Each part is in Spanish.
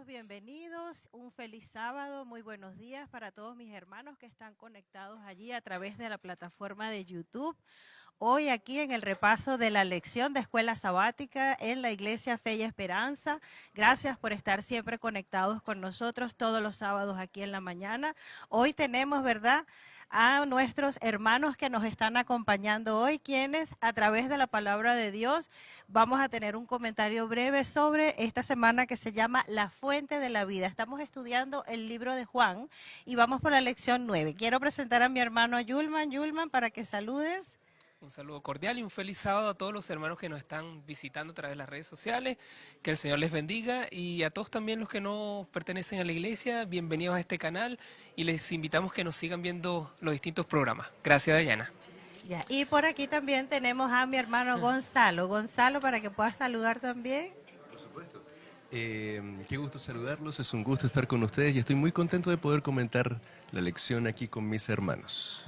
todos bienvenidos, un feliz sábado, muy buenos días para todos mis hermanos que están conectados allí a través de la plataforma de YouTube. Hoy aquí en el repaso de la lección de Escuela Sabática en la Iglesia Fe y Esperanza. Gracias por estar siempre conectados con nosotros todos los sábados aquí en la mañana. Hoy tenemos, ¿verdad?, a nuestros hermanos que nos están acompañando hoy, quienes a través de la palabra de Dios vamos a tener un comentario breve sobre esta semana que se llama La Fuente de la Vida. Estamos estudiando el libro de Juan y vamos por la lección 9. Quiero presentar a mi hermano Yulman. Yulman, para que saludes. Un saludo cordial y un feliz sábado a todos los hermanos que nos están visitando a través de las redes sociales. Que el Señor les bendiga, y a todos también los que no pertenecen a la iglesia, bienvenidos a este canal y les invitamos que nos sigan viendo los distintos programas. Gracias, Dayana. Ya. Y por aquí también tenemos a mi hermano Gonzalo. Gonzalo, para que puedas saludar también. Por supuesto. Qué gusto saludarlos, es un gusto estar con ustedes y estoy muy contento de poder comentar la lección aquí con mis hermanos.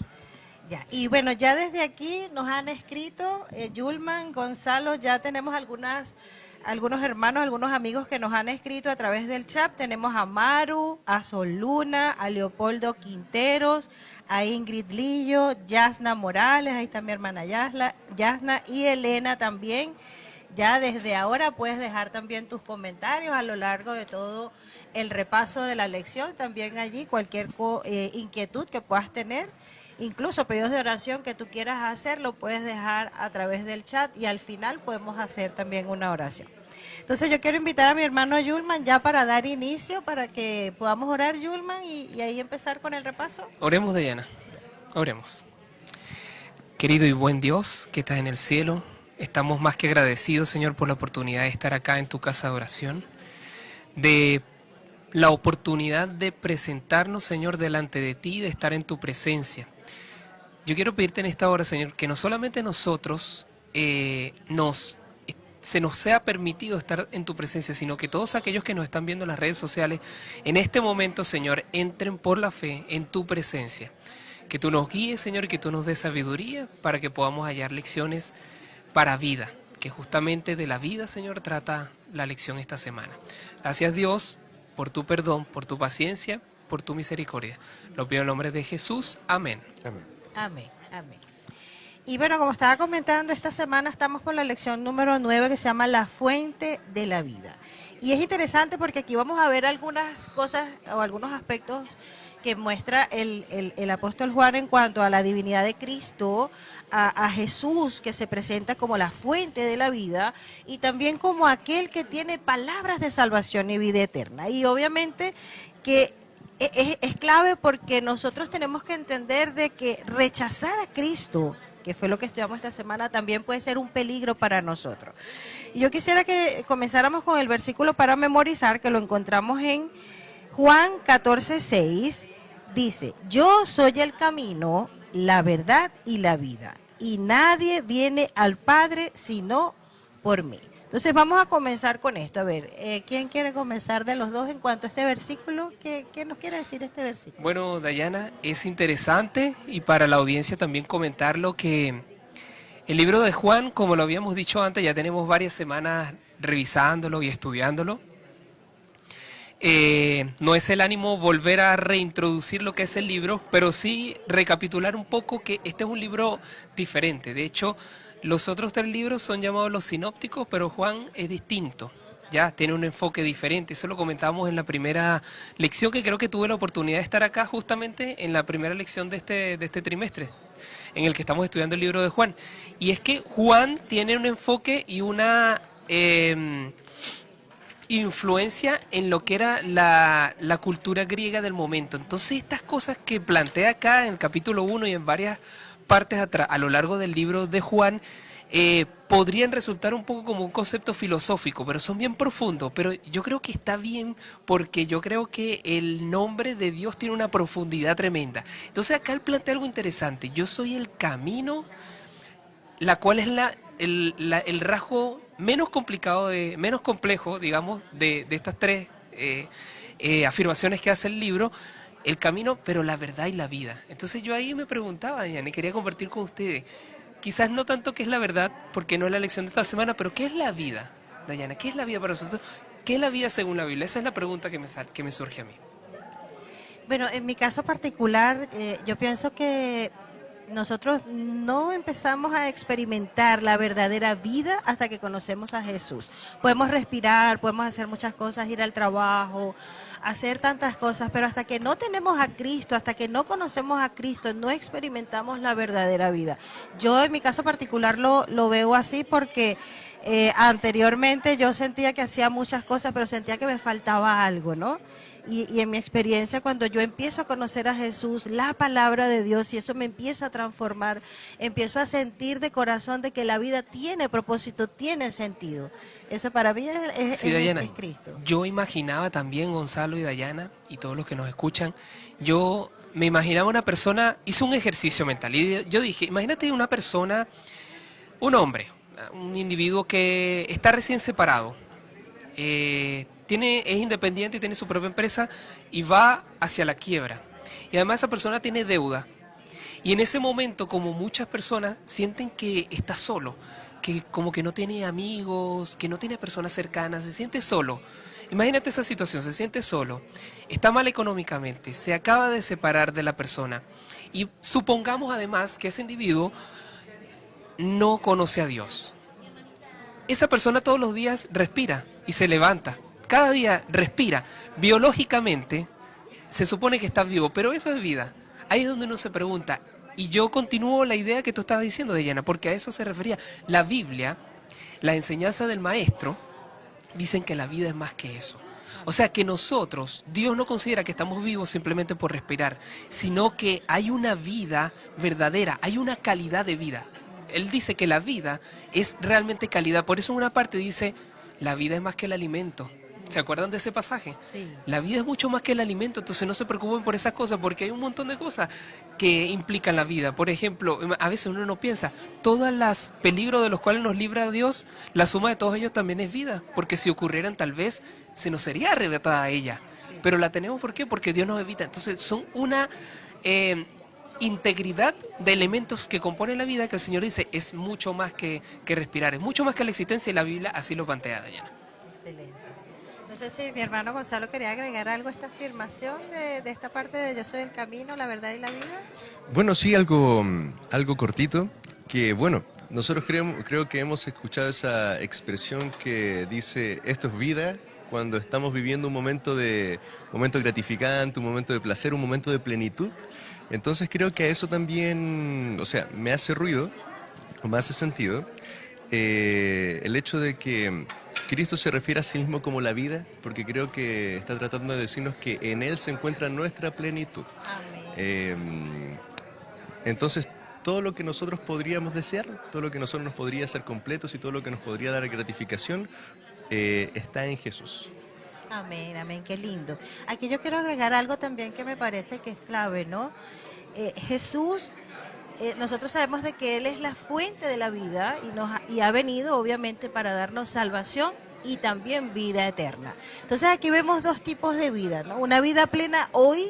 Ya. Y bueno, ya desde aquí nos han escrito, Yulman, Gonzalo, ya tenemos algunos hermanos, algunos amigos que nos han escrito a través del chat. Tenemos a Maru, a Soluna, a Leopoldo Quinteros, a Ingrid Lillo, Yasna Morales, ahí está mi hermana Yasna, y Elena también. Ya desde ahora puedes dejar también tus comentarios a lo largo de todo el repaso de la lección, también allí cualquier inquietud que puedas tener. Incluso pedidos de oración que tú quieras hacer, lo puedes dejar a través del chat y al final podemos hacer también una oración. Entonces yo quiero invitar a mi hermano Yulman ya para dar inicio, para que podamos orar, Yulman, y ahí empezar con el repaso. Oremos, Dayana, oremos. Querido y buen Dios que estás en el cielo, estamos más que agradecidos, Señor, por la oportunidad de estar acá en tu casa de oración, de la oportunidad de presentarnos, Señor, delante de ti, de estar en tu presencia. Yo quiero pedirte en esta hora, Señor, que no solamente nosotros se nos sea permitido estar en tu presencia, sino que todos aquellos que nos están viendo en las redes sociales, en este momento, Señor, entren por la fe en tu presencia. Que tú nos guíes, Señor, y que tú nos des sabiduría para que podamos hallar lecciones para vida, que justamente de la vida, Señor, trata la lección esta semana. Gracias, Dios, por tu perdón, por tu paciencia, por tu misericordia. Lo pido en el nombre de Jesús. Amén. Amén. Amén, amén. Y bueno, como estaba comentando, esta semana estamos por la lección número 9 que se llama La Fuente de la Vida. Y es interesante porque aquí vamos a ver algunas cosas o algunos aspectos que muestra el apóstol Juan en cuanto a la divinidad de Cristo, a Jesús que se presenta como la fuente de la vida y también como aquel que tiene palabras de salvación y vida eterna. Y obviamente que es clave porque nosotros tenemos que entender de que rechazar a Cristo, que fue lo que estudiamos esta semana, también puede ser un peligro para nosotros. Y yo quisiera que comenzáramos con el versículo para memorizar, que lo encontramos en Juan 14:6, dice: yo soy el camino, la verdad y la vida, y nadie viene al Padre sino por mí. Entonces vamos a comenzar con esto. A ver, ¿quién quiere comenzar de los dos en cuanto a este versículo? ¿Qué nos quiere decir este versículo? Bueno, Dayana, es interesante y para la audiencia también comentarlo que el libro de Juan, como lo habíamos dicho antes, ya tenemos varias semanas revisándolo y estudiándolo. No es el ánimo volver a reintroducir lo que es el libro, pero sí recapitular un poco que este es un libro diferente. De hecho, los otros 3 libros son llamados los sinópticos, pero Juan es distinto, ya tiene un enfoque diferente. Eso lo comentábamos en la primera lección, que creo que tuve la oportunidad de estar acá justamente en la primera lección de este trimestre, en el que estamos estudiando el libro de Juan. Y es que Juan tiene un enfoque y una influencia en lo que era la cultura griega del momento. Entonces estas cosas que plantea acá en el capítulo 1 y en varias partes a lo largo del libro de Juan, podrían resultar un poco como un concepto filosófico, pero son bien profundos. Pero yo creo que está bien porque yo creo que el nombre de Dios tiene una profundidad tremenda. Entonces acá él plantea algo interesante: yo soy el camino, la cual es el rasgo menos complicado, menos complejo, digamos, de estas 3 afirmaciones que hace el libro. El camino, pero la verdad y la vida. Entonces yo ahí me preguntaba, Diana, y quería compartir con ustedes, quizás no tanto qué es la verdad, porque no es la lección de esta semana, pero ¿qué es la vida, Dayana? ¿Qué es la vida para nosotros? ¿Qué es la vida según la Biblia? Esa es la pregunta que me surge a mí. Bueno, en mi caso particular, yo pienso que nosotros no empezamos a experimentar la verdadera vida hasta que conocemos a Jesús. Podemos respirar, podemos hacer muchas cosas, ir al trabajo, hacer tantas cosas, pero hasta que no tenemos a Cristo, hasta que no conocemos a Cristo, no experimentamos la verdadera vida. Yo en mi caso particular lo veo así porque anteriormente yo sentía que hacía muchas cosas, pero sentía que me faltaba algo, ¿no? Y en mi experiencia, cuando yo empiezo a conocer a Jesús, la palabra de Dios, y eso me empieza a transformar, empiezo a sentir de corazón de que la vida tiene propósito, tiene sentido. Eso para mí Sí, Dayana, es Cristo. yo imaginaba también, Gonzalo y Dayana, y todos los que nos escuchan, yo me imaginaba una persona, hice un ejercicio mental, y yo dije, imagínate una persona, un hombre, un individuo que está recién separado, es independiente y tiene su propia empresa y va hacia la quiebra. Y además esa persona tiene deuda. Y en ese momento, como muchas personas sienten que está solo, que como que no tiene amigos, que no tiene personas cercanas, se siente solo. Imagínate esa situación, se siente solo, está mal económicamente, se acaba de separar de la persona. Y supongamos además que ese individuo no conoce a Dios. Esa persona todos los días respira y se levanta. Cada día respira. Biológicamente se supone que está vivo, pero eso es vida. Ahí es donde uno se pregunta. Y yo continúo la idea que tú estabas diciendo, Dayana, porque a eso se refería. La Biblia, la enseñanza del maestro, dicen que la vida es más que eso. O sea que nosotros, Dios no considera que estamos vivos simplemente por respirar, sino que hay una vida verdadera, hay una calidad de vida. Él dice que la vida es realmente calidad. Por eso en una parte dice, la vida es más que el alimento. ¿Se acuerdan de ese pasaje? Sí. La vida es mucho más que el alimento, entonces no se preocupen por esas cosas, porque hay un montón de cosas que implican la vida. Por ejemplo, a veces uno no piensa, todos los peligros de los cuales nos libra Dios, la suma de todos ellos también es vida, porque si ocurrieran tal vez se nos sería arrebatada ella. Pero la tenemos, ¿por qué? Porque Dios nos evita. Entonces son una integridad de elementos que componen la vida que el Señor dice es mucho más que respirar, es mucho más que la existencia, y la Biblia así lo plantea, Dayana. Excelente. No sé si mi hermano Gonzalo quería agregar algo a esta afirmación de esta parte de yo soy el camino, la verdad y la vida. Bueno, sí, algo cortito, que bueno, nosotros creo que hemos escuchado esa expresión que dice, esto es vida, cuando estamos viviendo un momento gratificante, un momento de placer, un momento de plenitud. Entonces creo que a eso también, o sea, me hace ruido, o me hace sentido, el hecho de que Cristo se refiere a sí mismo como la vida, porque creo que está tratando de decirnos que en Él se encuentra nuestra plenitud. Amén. Entonces, todo lo que nosotros podríamos desear, todo lo que nosotros nos podría hacer completos y todo lo que nos podría dar gratificación, está en Jesús. Amén, amén, qué lindo. Aquí yo quiero agregar algo también que me parece que es clave, ¿no? Jesús, nosotros sabemos de que Él es la fuente de la vida y ha venido obviamente para darnos salvación y también vida eterna. Entonces aquí vemos dos tipos de vida, ¿no? Una vida plena hoy,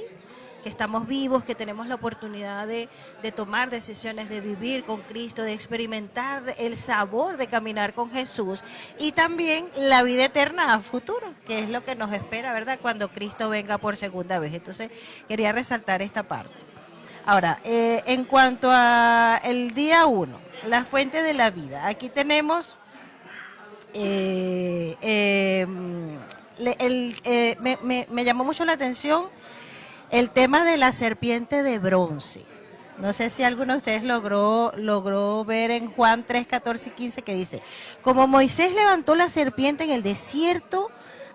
que estamos vivos, que tenemos la oportunidad de tomar decisiones, de vivir con Cristo, de experimentar el sabor de caminar con Jesús, y también la vida eterna a futuro, que es lo que nos espera, ¿verdad?, cuando Cristo venga por segunda vez. Entonces, quería resaltar esta parte. Ahora, en cuanto a el día 1, la fuente de la vida, aquí tenemos... me llamó mucho la atención el tema de la serpiente de bronce. No sé si alguno de ustedes logró ver en Juan 3, 14 y 15 que dice, como Moisés levantó la serpiente en el desierto,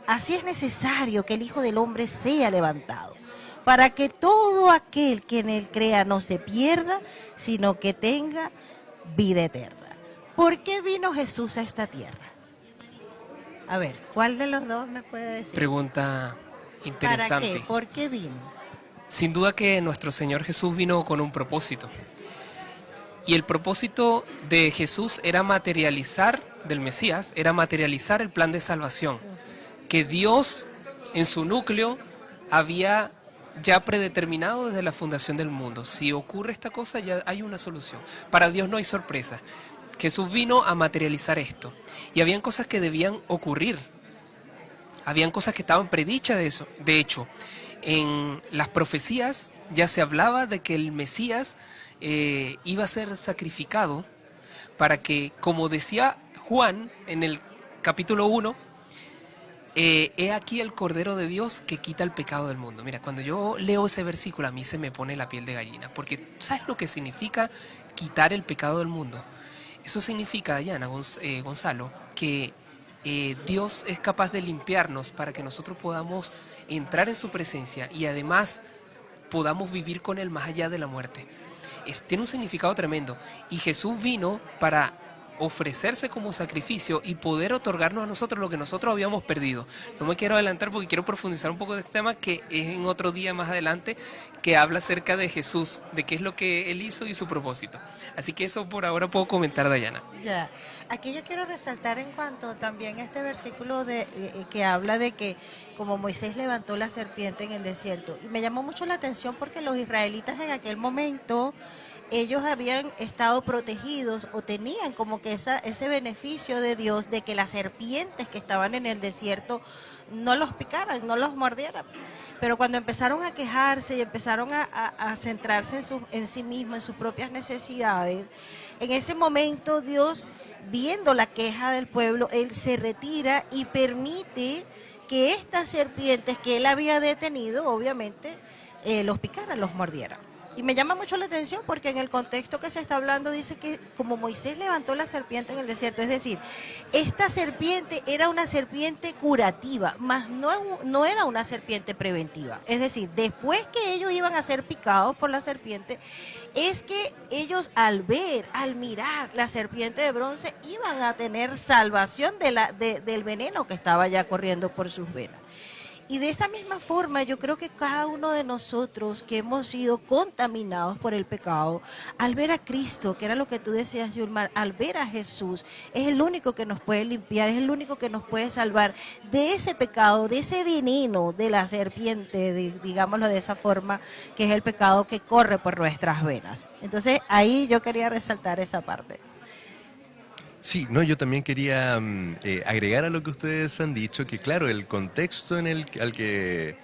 así es necesario que el Hijo del Hombre sea levantado, para que todo aquel que en él crea no se pierda, sino que tenga vida eterna. ¿Por qué vino Jesús a esta tierra? A ver, ¿cuál de los dos me puede decir? Pregunta interesante. ¿Para qué? ¿Por qué vino? Sin duda que nuestro Señor Jesús vino con un propósito. Y el propósito de Jesús era materializar, del Mesías, era materializar el plan de salvación. Que Dios, en su núcleo, había ya predeterminado desde la fundación del mundo. Si ocurre esta cosa, ya hay una solución. Para Dios no hay sorpresa. Jesús vino a materializar esto. Y habían cosas que debían ocurrir. habían cosas que estaban predichas de eso. De hecho, en las profecías ya se hablaba de que el Mesías iba a ser sacrificado para que, como decía Juan en el capítulo 1, he aquí el Cordero de Dios que quita el pecado del mundo. Mira, cuando yo leo ese versículo a mí se me pone la piel de gallina, porque ¿sabes lo que significa quitar el pecado del mundo? Eso significa, Dayana, Gonzalo, que Dios es capaz de limpiarnos para que nosotros podamos entrar en su presencia y además podamos vivir con Él más allá de la muerte. Tiene un significado tremendo y Jesús vino para ofrecerse como sacrificio y poder otorgarnos a nosotros lo que nosotros habíamos perdido. No me quiero adelantar porque quiero profundizar un poco de este tema que es en otro día más adelante, que habla acerca de Jesús, de qué es lo que Él hizo y su propósito. Así que eso por ahora puedo comentar, Dayana. Ya, aquí yo quiero resaltar en cuanto también a este versículo que habla de que como Moisés levantó la serpiente en el desierto. Y me llamó mucho la atención porque los israelitas en aquel momento ellos habían estado protegidos o tenían como que ese beneficio de Dios de que las serpientes que estaban en el desierto no los picaran, no los mordieran. Pero cuando empezaron a quejarse y empezaron a centrarse en sí mismos, en sus propias necesidades, en ese momento Dios, viendo la queja del pueblo, Él se retira y permite que estas serpientes que Él había detenido, obviamente, los picaran, los mordieran. Y me llama mucho la atención porque en el contexto que se está hablando dice que como Moisés levantó la serpiente en el desierto, es decir, esta serpiente era una serpiente curativa, mas no era una serpiente preventiva. Es decir, después que ellos iban a ser picados por la serpiente, es que ellos al mirar la serpiente de bronce, iban a tener salvación del veneno que estaba ya corriendo por sus venas. Y de esa misma forma yo creo que cada uno de nosotros que hemos sido contaminados por el pecado, al ver a Cristo, que era lo que tú decías, Yulmar, al ver a Jesús, es el único que nos puede limpiar, es el único que nos puede salvar de ese pecado, de ese veneno de la serpiente, digámoslo de esa forma, que es el pecado que corre por nuestras venas. Entonces ahí yo quería resaltar esa parte. Sí, no, yo también quería agregar a lo que ustedes han dicho, que claro, el contexto en el que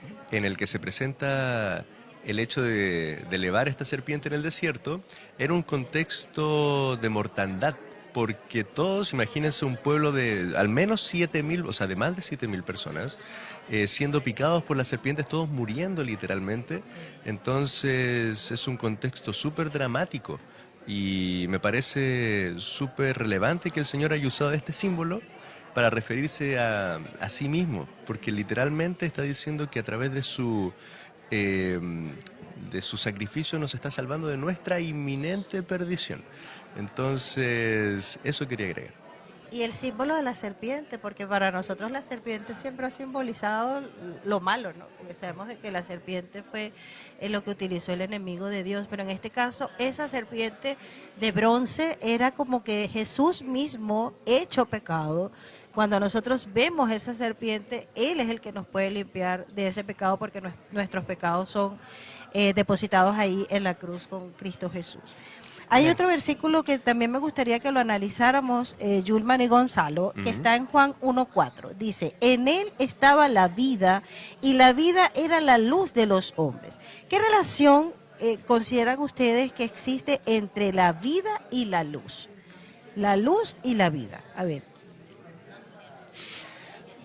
se presenta el hecho de elevar esta serpiente en el desierto era un contexto de mortandad, porque todos, imagínense un pueblo de al menos 7.000, o sea, de más de 7.000 personas, siendo picados por las serpientes, todos muriendo literalmente. Entonces es un contexto súper dramático. Y me parece súper relevante que el Señor haya usado este símbolo para referirse a sí mismo, porque literalmente está diciendo que a través de su sacrificio nos está salvando de nuestra inminente perdición. Entonces, eso quería agregar. Y el símbolo de la serpiente, porque para nosotros la serpiente siempre ha simbolizado lo malo, ¿no? Porque sabemos de que la serpiente fue lo que utilizó el enemigo de Dios, pero en este caso esa serpiente de bronce era como que Jesús mismo hecho pecado. Cuando nosotros vemos esa serpiente, Él es el que nos puede limpiar de ese pecado porque nuestros pecados son depositados ahí en la cruz con Cristo Jesús. Hay otro versículo que también me gustaría que lo analizáramos, Yulman y Gonzalo, que está en Juan 1:4. Dice, en Él estaba la vida y la vida era la luz de los hombres. ¿Qué relación consideran ustedes que existe entre la vida y la luz? La luz y la vida. A ver.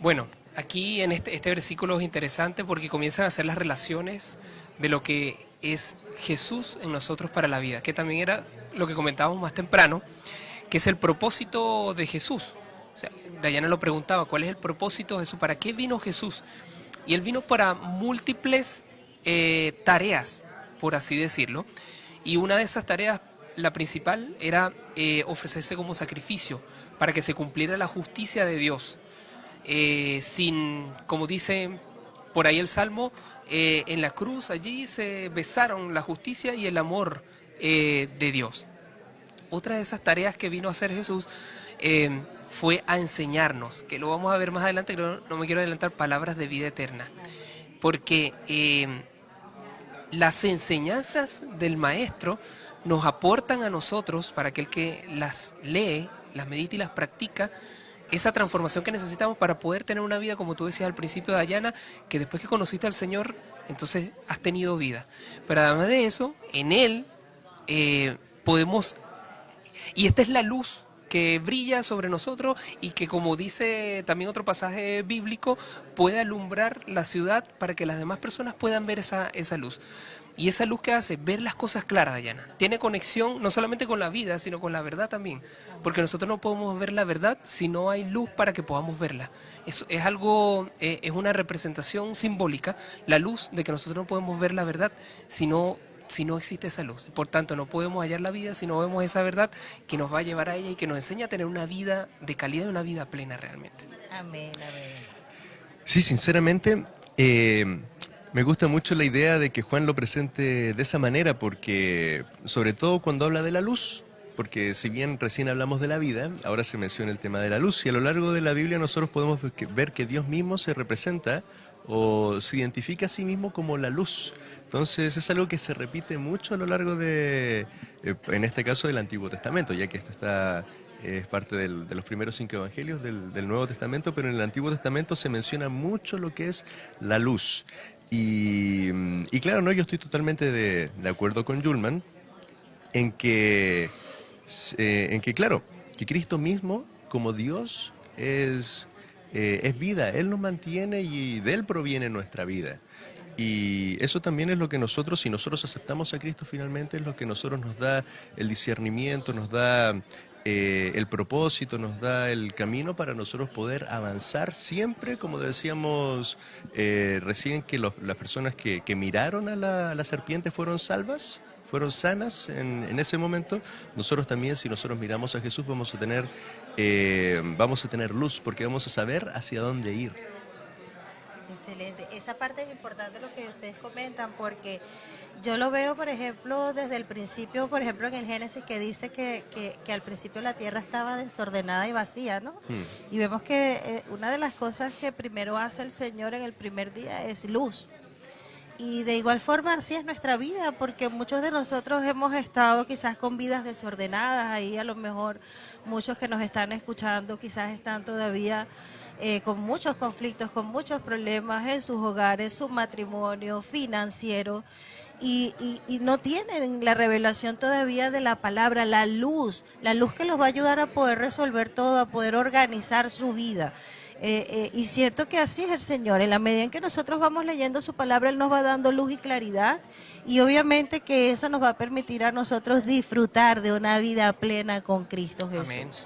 Bueno, aquí en este versículo es interesante porque comienzan a hacer las relaciones de lo que es Jesús en nosotros para la vida, que también era lo que comentábamos más temprano, que es el propósito de Jesús. O sea, Dayana lo preguntaba, ¿cuál es el propósito de Jesús? ¿Para qué vino Jesús? Y Él vino para múltiples tareas, por así decirlo, y una de esas tareas, la principal, era ofrecerse como sacrificio, para que se cumpliera la justicia de Dios, como dice por ahí el Salmo, en la cruz allí se besaron la justicia y el amor de Dios. Otra de esas tareas que vino a hacer Jesús fue a enseñarnos, que lo vamos a ver más adelante, pero no me quiero adelantar, palabras de vida eterna. Porque las enseñanzas del Maestro nos aportan a nosotros, para aquel que las lee, las medita y las practica, esa transformación que necesitamos para poder tener una vida, como tú decías al principio, Dayana, que después que conociste al Señor, entonces has tenido vida. Pero además de eso, en Él podemos, y esta es la luz que brilla sobre nosotros y que, como dice también otro pasaje bíblico, puede alumbrar la ciudad para que las demás personas puedan ver esa luz. Y esa luz que hace ver las cosas claras, Dayana, tiene conexión no solamente con la vida, sino con la verdad también. Porque nosotros no podemos ver la verdad si no hay luz para que podamos verla. Eso es algo, es una representación simbólica, la luz de que nosotros no podemos ver la verdad si no existe esa luz. Por tanto, no podemos hallar la vida si no vemos esa verdad que nos va a llevar a ella y que nos enseña a tener una vida de calidad y una vida plena realmente. Amén, amén. Sí, sinceramente, me gusta mucho la idea de que Juan lo presente de esa manera, porque sobre todo cuando habla de la luz, porque si bien recién hablamos de la vida, ahora se menciona el tema de la luz, y a lo largo de la Biblia nosotros podemos ver que Dios mismo se representa o se identifica a sí mismo como la luz. Entonces es algo que se repite mucho a lo largo en este caso, del Antiguo Testamento, ya que esto es parte de los primeros 5 evangelios del Nuevo Testamento, pero en el Antiguo Testamento se menciona mucho lo que es la luz. Y claro, no, yo estoy totalmente de acuerdo con Yulman en que, claro, que Cristo mismo, como Dios, es vida. Él nos mantiene y de Él proviene nuestra vida. Y eso también es lo que nosotros, si nosotros aceptamos a Cristo finalmente, es lo que nosotros nos da el discernimiento, nos da el propósito, nos da el camino para nosotros poder avanzar siempre, como decíamos recién, que las personas que miraron a la serpiente fueron salvas, fueron sanas en ese momento. Nosotros también, si nosotros miramos a Jesús, vamos a tener luz, porque vamos a saber hacia dónde ir. Excelente. Esa parte es importante lo que ustedes comentan, porque yo lo veo, por ejemplo, desde el principio, por ejemplo, en el Génesis, que dice que al principio la tierra estaba desordenada y vacía, ¿no? Y vemos que una de las cosas que primero hace el Señor en el primer día es luz. Y de igual forma así es nuestra vida, porque muchos de nosotros hemos estado quizás con vidas desordenadas, ahí a lo mejor muchos que nos están escuchando quizás están todavía con muchos conflictos, con muchos problemas en sus hogares, su matrimonio, financiero, y no tienen la revelación todavía de la palabra, la luz que los va a ayudar a poder resolver todo, a poder organizar su vida. Y cierto que así es el Señor, en la medida en que nosotros vamos leyendo su palabra, Él nos va dando luz y claridad, y obviamente que eso nos va a permitir a nosotros disfrutar de una vida plena con Cristo Jesús.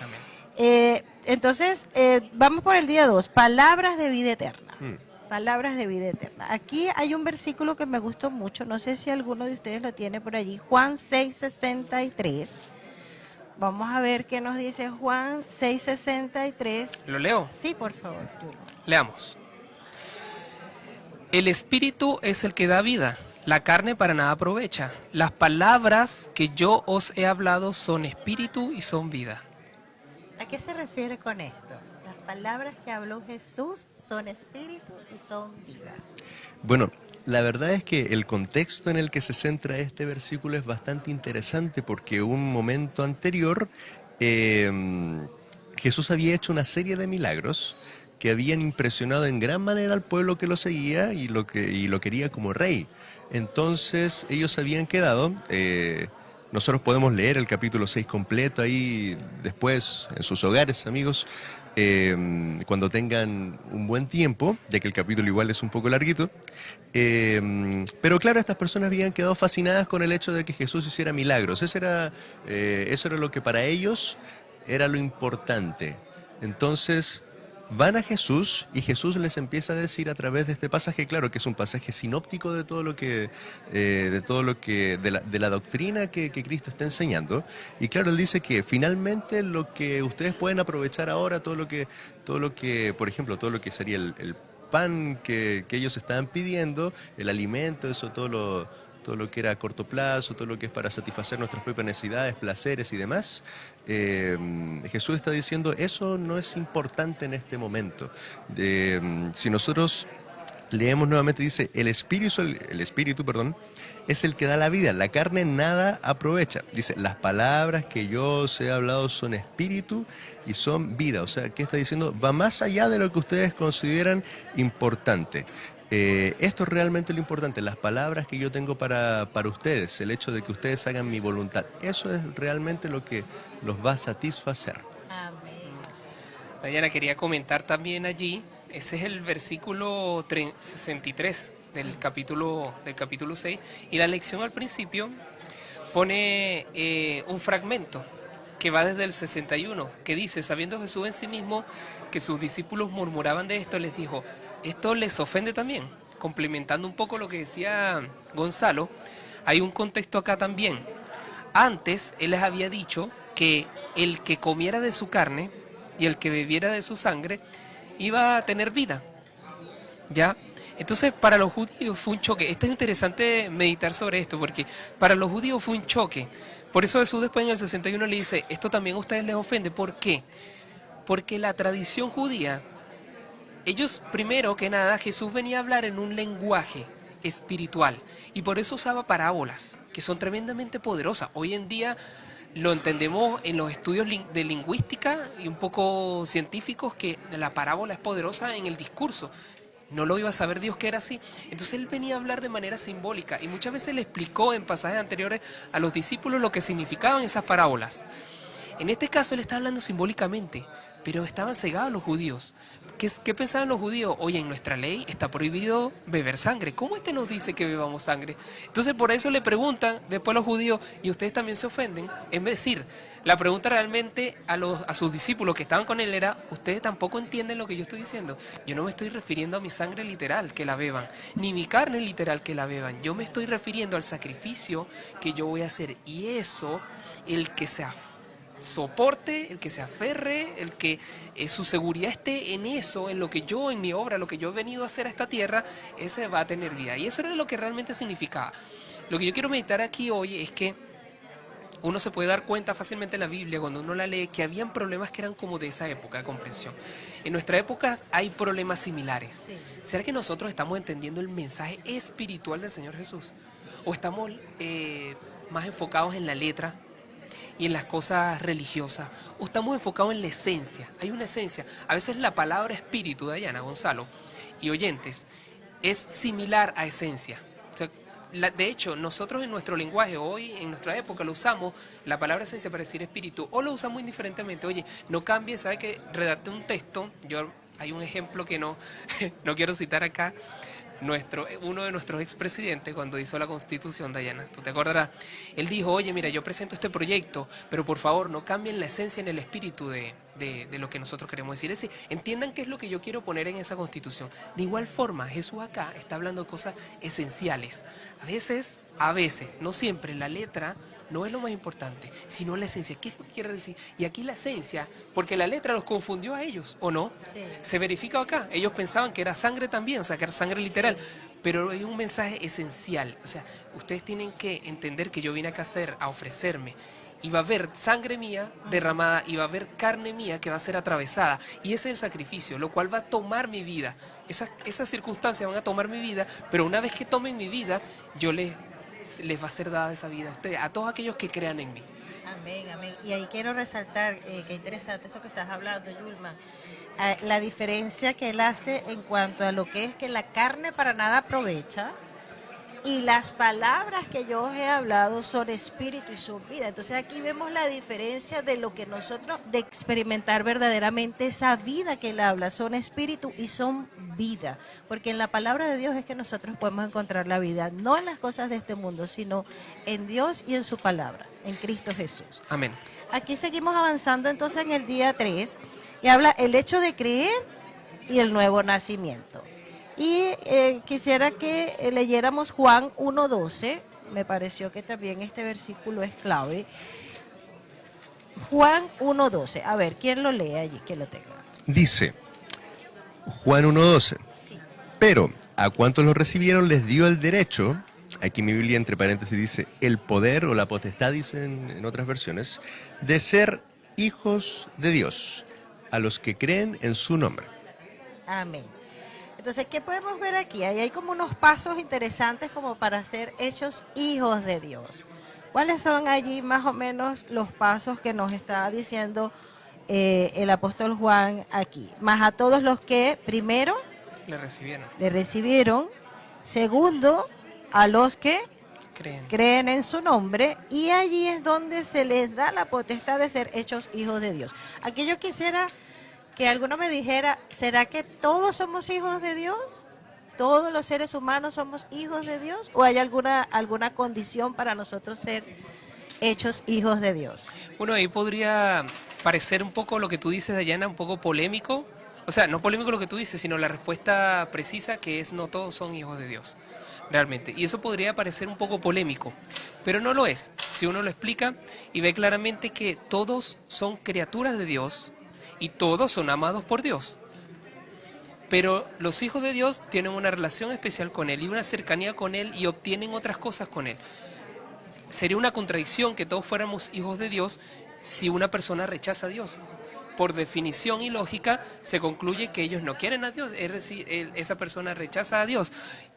Amén. Amén. Entonces, vamos por el día 2, palabras de vida eterna. Palabras de vida eterna. Aquí hay un versículo que me gustó mucho, no sé si alguno de ustedes lo tiene por allí, Juan 6:63. Vamos a ver qué nos dice Juan 6:63. ¿Lo leo? Sí, por favor. Leamos. El espíritu es el que da vida, la carne para nada aprovecha. Las palabras que yo os he hablado son espíritu y son vida. ¿A qué se refiere con esto? Las palabras que habló Jesús son espíritu y son vida. Bueno, la verdad es que el contexto en el que se centra este versículo es bastante interesante, porque un momento anterior Jesús había hecho una serie de milagros que habían impresionado en gran manera al pueblo que lo seguía y lo quería como rey. Entonces ellos habían quedado, nosotros podemos leer el capítulo 6 completo ahí después en sus hogares, amigos, cuando tengan un buen tiempo, ya que el capítulo igual es un poco larguito. Pero claro, estas personas habían quedado fascinadas con el hecho de que Jesús hiciera milagros. Eso era lo que para ellos era lo importante. Entonces van a Jesús y Jesús les empieza a decir a través de este pasaje, claro que es un pasaje sinóptico de todo lo que de la doctrina que Cristo está enseñando. Y claro, él dice que finalmente lo que ustedes pueden aprovechar ahora, todo lo que, por ejemplo, todo lo que sería el pan que ellos estaban pidiendo, el alimento, eso, todo lo que era a corto plazo, todo lo que es para satisfacer nuestras propias necesidades, placeres y demás, Jesús está diciendo, eso no es importante en este momento. Si nosotros Leemos nuevamente, dice, el espíritu, perdón, es el que da la vida, la carne nada aprovecha. Dice, las palabras que yo os he hablado son espíritu y son vida. O sea, ¿qué está diciendo? Va más allá de lo que ustedes consideran importante. Esto es realmente lo importante, las palabras que yo tengo para ustedes, el hecho de que ustedes hagan mi voluntad. Eso es realmente lo que los va a satisfacer. Amén. Dayana, quería comentar también allí, ese es el versículo 63 del capítulo 6, y la lección al principio pone un fragmento que va desde el 61, que dice, sabiendo Jesús en sí mismo que sus discípulos murmuraban de esto, les dijo, ¿esto les ofende también? Complementando un poco lo que decía Gonzalo, hay un contexto acá también. Antes Él les había dicho que el que comiera de su carne y el que bebiera de su sangre iba a tener vida, ¿ya? Entonces, para los judíos fue un choque. Esto es interesante meditar sobre esto, porque para los judíos fue un choque. Por eso Jesús después en el 61 le dice, esto también a ustedes les ofende. ¿Por qué? Porque la tradición judía, ellos primero que nada, Jesús venía a hablar en un lenguaje espiritual y por eso usaba parábolas, que son tremendamente poderosas. Hoy en día lo entendemos en los estudios de lingüística y un poco científicos que la parábola es poderosa en el discurso. No lo iba a saber Dios que era así. Entonces Él venía a hablar de manera simbólica y muchas veces le explicó en pasajes anteriores a los discípulos lo que significaban esas parábolas. En este caso Él está hablando simbólicamente, pero estaban cegados los judíos. ¿Qué pensaban los judíos? Oye, en nuestra ley está prohibido beber sangre. ¿Cómo nos dice que bebamos sangre? Entonces por eso le preguntan después a los judíos, ¿y ustedes también se ofenden? Es decir, la pregunta realmente a sus discípulos que estaban con él era, ¿ustedes tampoco entienden lo que yo estoy diciendo? Yo no me estoy refiriendo a mi sangre literal que la beban, ni mi carne literal que la beban. Yo me estoy refiriendo al sacrificio que yo voy a hacer. Y eso, el que se soporte, el que se aferre, el que su seguridad esté en eso, en lo que yo, en mi obra, lo que yo he venido a hacer a esta tierra, ese va a tener vida. Y eso era lo que realmente significaba. Lo que yo quiero meditar aquí hoy es que uno se puede dar cuenta fácilmente en la Biblia, cuando uno la lee, que habían problemas que eran como de esa época de comprensión. En nuestra época hay problemas similares. Sí. ¿Será que nosotros estamos entendiendo el mensaje espiritual del Señor Jesús? ¿O estamos más enfocados en la letra y en las cosas religiosas? ¿O estamos enfocados en la esencia? Hay una esencia. A veces la palabra espíritu, Dayana, Gonzalo y oyentes, es similar a esencia. O sea, de hecho, nosotros en nuestro lenguaje, hoy, en nuestra época, lo usamos, la palabra esencia para decir espíritu, o lo usamos indiferentemente. Oye, no cambies, ¿sabes qué? Redacté un texto, hay un ejemplo que no quiero citar acá, uno de nuestros expresidentes, cuando hizo la Constitución, Dayana, tú te acordarás, él dijo, oye, mira, yo presento este proyecto, pero por favor no cambien la esencia en el espíritu de lo que nosotros queremos decir. Es decir, entiendan qué es lo que yo quiero poner en esa Constitución. De igual forma, Jesús acá está hablando de cosas esenciales. A veces, no siempre, la letra no es lo más importante, sino la esencia. ¿Qué quiere decir? Y aquí la esencia, porque la letra los confundió a ellos, ¿o no? Sí. Se verifica acá. Ellos pensaban que era sangre también, o sea, que era sangre literal. Sí. Pero hay un mensaje esencial. O sea, ustedes tienen que entender que yo vine acá a ofrecerme. Y va a haber sangre mía derramada y va a haber carne mía que va a ser atravesada. Y ese es el sacrificio, lo cual va a tomar mi vida. Esas circunstancias van a tomar mi vida, pero una vez que tomen mi vida, yo les va a ser dada esa vida a ustedes, a todos aquellos que crean en mí. Amén, amén. Y ahí quiero resaltar, qué interesante eso que estás hablando, Yulma, la diferencia que él hace en cuanto a lo que es que la carne para nada aprovecha y las palabras que yo os he hablado son espíritu y son vida. Entonces aquí vemos la diferencia de lo que nosotros, de experimentar verdaderamente esa vida que él habla, son espíritu y son vida, porque en la palabra de Dios es que nosotros podemos encontrar la vida, no en las cosas de este mundo, sino en Dios y en su palabra, en Cristo Jesús. Amén. Aquí seguimos avanzando entonces en el día 3 y habla el hecho de creer y el nuevo nacimiento. Y quisiera que leyéramos Juan 1:12, me pareció que también este versículo es clave. Juan 1:12, a ver, ¿quién lo lee allí? Que lo tenga. Dice, Juan 1:12, Sí. pero a cuantos lo recibieron les dio el derecho, aquí mi Biblia entre paréntesis dice el poder o la potestad, dicen en otras versiones, de ser hijos de Dios, a los que creen en su nombre. Amén. Entonces, ¿qué podemos ver aquí? Ahí hay como unos pasos interesantes como para ser hechos hijos de Dios. ¿Cuáles son allí más o menos los pasos que nos está diciendo el apóstol Juan aquí? Más a todos los que, primero, Le recibieron. le recibieron, segundo, a los que Creen. creen en su nombre, y allí es donde se les da la potestad de ser hechos hijos de Dios. Aquí yo quisiera que alguno me dijera, ¿será que todos somos hijos de Dios? ¿Todos los seres humanos somos hijos de Dios? ¿O hay alguna condición para nosotros ser hechos hijos de Dios? Bueno, ahí podría parecer un poco lo que tú dices, Dayana, un poco polémico. O sea, no polémico lo que tú dices, sino la respuesta precisa, que es no todos son hijos de Dios, realmente. Y eso podría parecer un poco polémico, pero no lo es. Si uno lo explica y ve claramente que todos son criaturas de Dios y todos son amados por Dios. Pero los hijos de Dios tienen una relación especial con Él y una cercanía con Él y obtienen otras cosas con Él. Sería una contradicción que todos fuéramos hijos de Dios si una persona rechaza a Dios. Por definición y lógica se concluye que ellos no quieren a Dios, es decir, esa persona rechaza a Dios.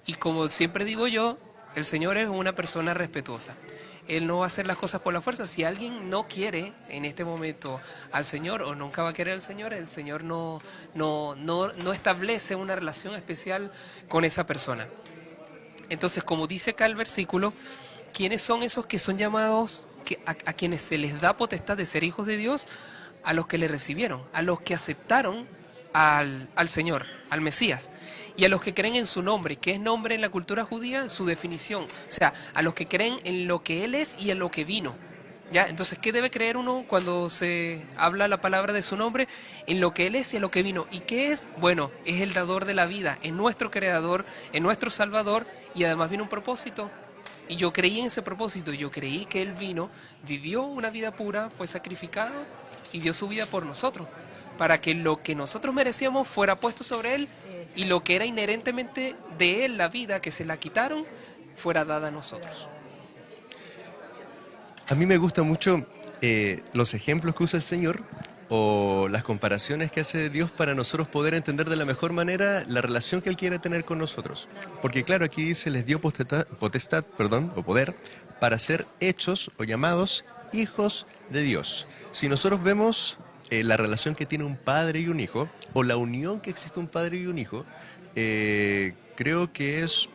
Y como siempre digo yo, el Señor es una persona respetuosa. Él no va a hacer las cosas por la fuerza. Si alguien no quiere en este momento al Señor o nunca va a querer al Señor, el Señor no establece una relación especial con esa persona. Entonces, como dice acá el versículo, ¿quiénes son esos que son llamados, a quienes se les da potestad de ser hijos de Dios? A los que le recibieron, a los que aceptaron al Señor, al Mesías, y a los que creen en su nombre. ¿Qué es nombre en la cultura judía? Su definición. O sea, a los que creen en lo que Él es y en lo que vino. ¿Ya? Entonces, ¿qué debe creer uno cuando se habla la palabra de su nombre? En lo que Él es y en lo que vino. ¿Y qué es? Bueno, es el dador de la vida, es nuestro creador, es nuestro salvador, y además viene un propósito. Y yo creí en ese propósito, yo creí que Él vino, vivió una vida pura, fue sacrificado y dio su vida por nosotros, para que lo que nosotros merecíamos fuera puesto sobre Él y lo que era inherentemente de Él, la vida que se la quitaron, fuera dada a nosotros. A mí me gustan mucho los ejemplos que usa el Señor o las comparaciones que hace Dios para nosotros poder entender de la mejor manera la relación que Él quiere tener con nosotros. Porque claro, aquí dice, les dio potestad, o poder, para ser hechos o llamados hijos de Dios. Si nosotros vemos la relación que tiene un padre y un hijo, o la unión que existe un padre y un hijo, creo que es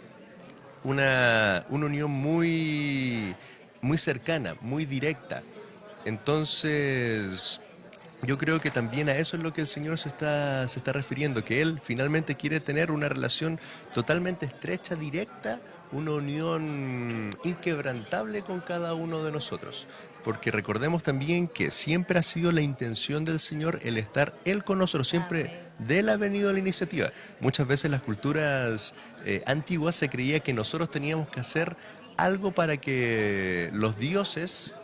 una unión muy cercana, muy directa. Entonces, yo creo que también a eso es lo que el Señor se está refiriendo, que Él finalmente quiere tener una relación totalmente estrecha, directa, una unión inquebrantable con cada uno de nosotros. Porque recordemos también que siempre ha sido la intención del Señor el estar Él con nosotros, siempre de Él ha venido la iniciativa. Muchas veces las culturas antiguas se creía que nosotros teníamos que hacer algo para que los dioses,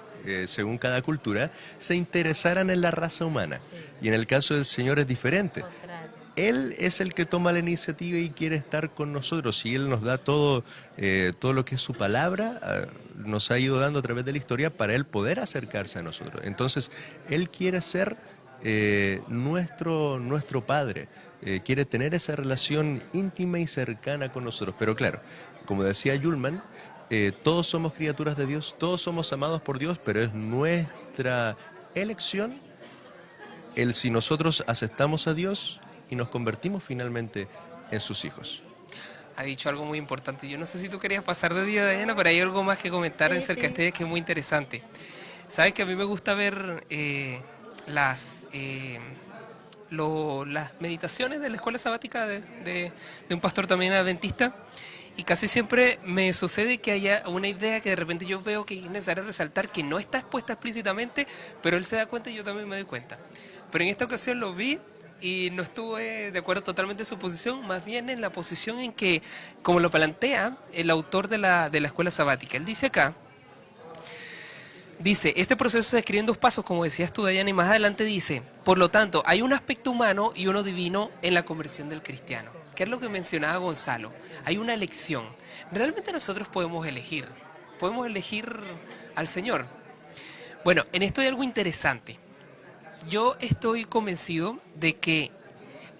según cada cultura, se interesaran en la raza humana. Y en el caso del Señor es diferente. Él es el que toma la iniciativa y quiere estar con nosotros, y Él nos da todo lo que es su palabra, nos ha ido dando a través de la historia para Él poder acercarse a nosotros. Entonces, Él quiere ser nuestro Padre, quiere tener esa relación íntima y cercana con nosotros. Pero claro, como decía Yulman, todos somos criaturas de Dios, todos somos amados por Dios, pero es nuestra elección el si nosotros aceptamos a Dios y nos convertimos finalmente en sus hijos. Ha dicho algo muy importante. Yo no sé si tú querías pasar de día, Diana, pero hay algo más que comentar acerca de ustedes que es muy interesante. Sabes que a mí me gusta ver las meditaciones de la escuela sabática de un pastor también adventista, y casi siempre me sucede que haya una idea que de repente yo veo que es necesario resaltar, que no está expuesta explícitamente, pero él se da cuenta y yo también me doy cuenta. Pero en esta ocasión lo vi y no estuve de acuerdo totalmente en su posición, más bien en la posición en que, como lo plantea el autor de la escuela sabática. Él dice acá, este proceso se describe en 2 pasos, como decías tú, Dayana, y más adelante dice, por lo tanto, hay un aspecto humano y uno divino en la conversión del cristiano. ¿Qué es lo que mencionaba Gonzalo? Hay una elección. Realmente nosotros podemos elegir al Señor. Bueno, en esto hay algo interesante. Yo estoy convencido de que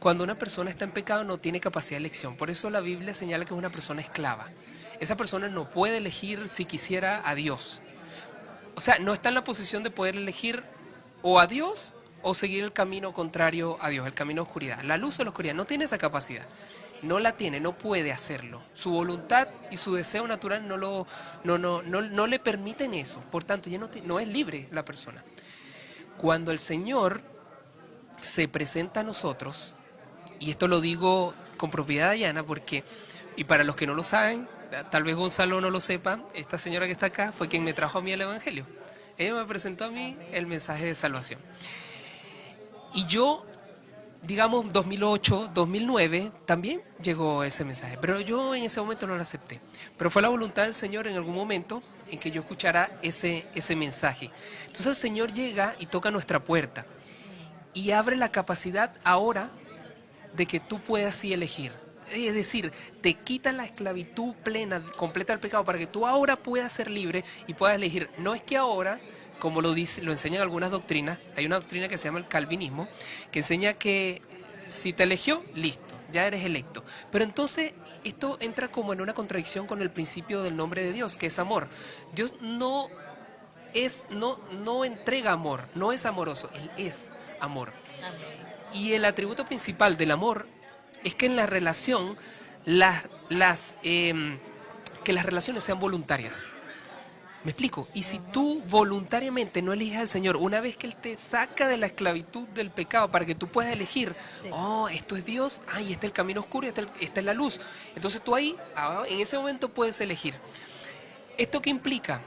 cuando una persona está en pecado no tiene capacidad de elección. Por eso la Biblia señala que es una persona esclava. Esa persona no puede elegir si quisiera a Dios. O sea, no está en la posición de poder elegir o a Dios o seguir el camino contrario a Dios, el camino de oscuridad. La luz o la oscuridad no tiene esa capacidad. No la tiene, no puede hacerlo. Su voluntad y su deseo natural no le permiten eso. Por tanto, ya no es libre la persona. Cuando el Señor se presenta a nosotros, y esto lo digo con propiedad, Dayana, porque, y para los que no lo saben, tal vez Gonzalo no lo sepa, esta señora que está acá fue quien me trajo a mí el Evangelio. Ella me presentó a mí el mensaje de salvación. Y yo, digamos, 2008, 2009, también llegó ese mensaje. Pero yo en ese momento no lo acepté. Pero fue la voluntad del Señor en algún momento en que yo escuchara ese mensaje. Entonces el Señor llega y toca nuestra puerta. Y abre la capacidad ahora de que tú puedas sí elegir. Es decir, te quitan la esclavitud plena, completa del pecado, para que tú ahora puedas ser libre y puedas elegir. No es que ahora, como lo enseñan algunas doctrinas, hay una doctrina que se llama el calvinismo, que enseña que si te eligió, listo, ya eres electo. Pero entonces esto entra como en una contradicción con el principio del nombre de Dios, que es amor. Dios no entrega amor, no es amoroso, Él es amor. Y el atributo principal del amor es que en la relación que las relaciones sean voluntarias. ¿Me explico? Y si tú voluntariamente no eliges al Señor, una vez que Él te saca de la esclavitud del pecado para que tú puedas elegir, oh, esto es Dios, ay, este es el camino oscuro, esta es la luz. Entonces tú ahí, en ese momento puedes elegir. ¿Esto qué implica?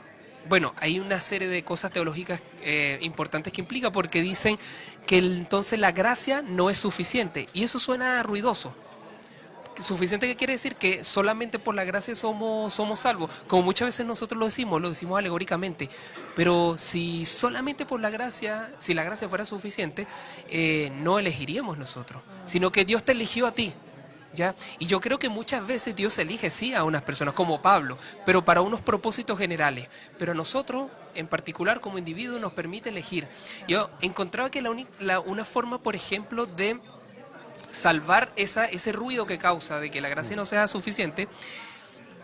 Bueno, hay una serie de cosas teológicas importantes que implica, porque dicen que entonces la gracia no es suficiente. Y eso suena ruidoso. Suficiente, que quiere decir que solamente por la gracia somos salvos. Como muchas veces nosotros lo decimos alegóricamente. Pero si solamente por la gracia, si la gracia fuera suficiente, no elegiríamos nosotros, sino que Dios te eligió a ti. ¿Ya? Y yo creo que muchas veces Dios elige sí a unas personas como Pablo, pero para unos propósitos generales. Pero a nosotros, en particular como individuos, nos permite elegir. Yo encontraba que una forma, por ejemplo, de salvar ese ruido que causa de que la gracia no sea suficiente,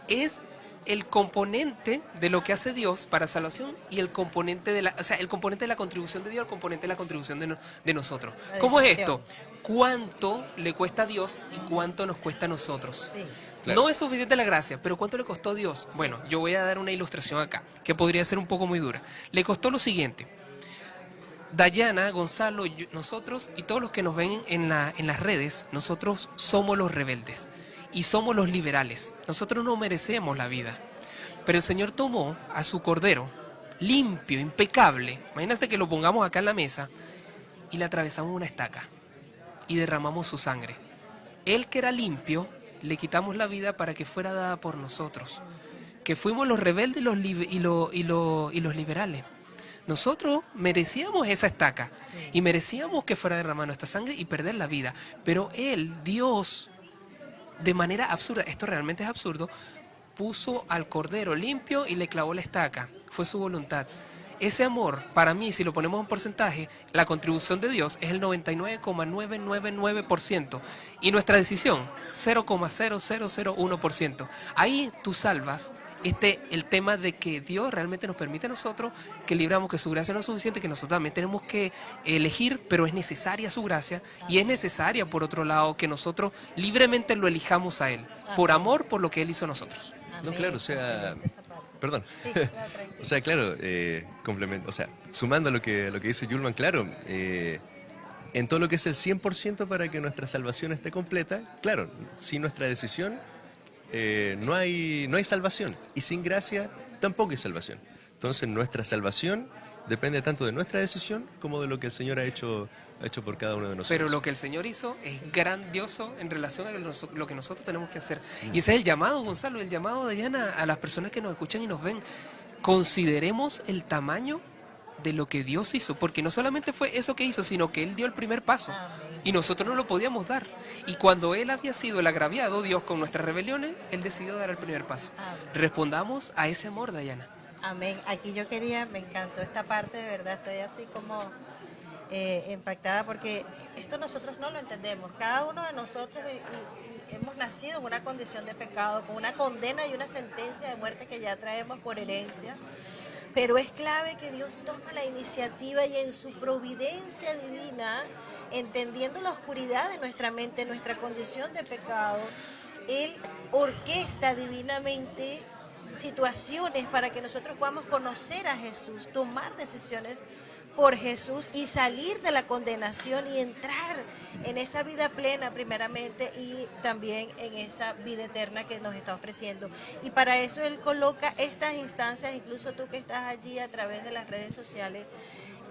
es el componente de lo que hace Dios para salvación y el componente de el componente de la contribución de Dios, el componente de la contribución de nosotros. ¿Cómo es esto? ¿Cuánto le cuesta a Dios y cuánto nos cuesta a nosotros? Sí. Claro. No es suficiente la gracia, pero ¿cuánto le costó a Dios? Sí. Bueno, yo voy a dar una ilustración acá, que podría ser un poco muy dura. Le costó lo siguiente. Dayana, Gonzalo, nosotros y todos los que nos ven en las redes, nosotros somos los rebeldes y somos los liberales. Nosotros no merecemos la vida. Pero el Señor tomó a su cordero, limpio, impecable. Imagínate que lo pongamos acá en la mesa y le atravesamos una estaca y derramamos su sangre. Él, que era limpio, le quitamos la vida para que fuera dada por nosotros. Que fuimos los rebeldes y los liberales. Nosotros merecíamos esa estaca y merecíamos que fuera derramada nuestra sangre y perder la vida. Pero Él, Dios, de manera absurda, esto realmente es absurdo, puso al cordero limpio y le clavó la estaca. Fue su voluntad. Ese amor, para mí, si lo ponemos en porcentaje, la contribución de Dios es el 99,999% y nuestra decisión 0,0001%. Ahí tú salvas el tema de que Dios realmente nos permite a nosotros que libramos, que su gracia no es suficiente, que nosotros también tenemos que elegir, pero es necesaria su gracia y es necesaria, por otro lado, que nosotros libremente lo elijamos a Él, por amor, por lo que Él hizo a nosotros. No, claro, o sea, perdón. Sí, O sea, claro, sumando a lo que dice Yulman, claro, en todo lo que es el 100% para que nuestra salvación esté completa, claro, sin nuestra decisión no hay salvación, y sin gracia tampoco hay salvación. Entonces nuestra salvación depende tanto de nuestra decisión como de lo que el Señor ha hecho por cada uno de nosotros. Pero lo que el Señor hizo es grandioso en relación a lo que nosotros tenemos que hacer. Y ese es el llamado, Gonzalo, el llamado de Diana a las personas que nos escuchan y nos ven. Consideremos el tamaño de lo que Dios hizo, porque no solamente fue eso que hizo, sino que Él dio el primer paso. Y nosotros no lo podíamos dar. Y cuando Él había sido el agraviado, Dios, con nuestras rebeliones, Él decidió dar el primer paso. Respondamos a ese amor, Dayana. Amén. Aquí me encantó esta parte, de verdad, estoy así como impactada porque esto nosotros no lo entendemos. Cada uno de nosotros hemos nacido en una condición de pecado, con una condena y una sentencia de muerte que ya traemos por herencia. Pero es clave que Dios toma la iniciativa y en su providencia divina, entendiendo la oscuridad de nuestra mente, nuestra condición de pecado, Él orquesta divinamente situaciones para que nosotros podamos conocer a Jesús, tomar decisiones por Jesús y salir de la condenación y entrar en esa vida plena primeramente y también en esa vida eterna que nos está ofreciendo. Y para eso Él coloca estas instancias, incluso tú que estás allí a través de las redes sociales.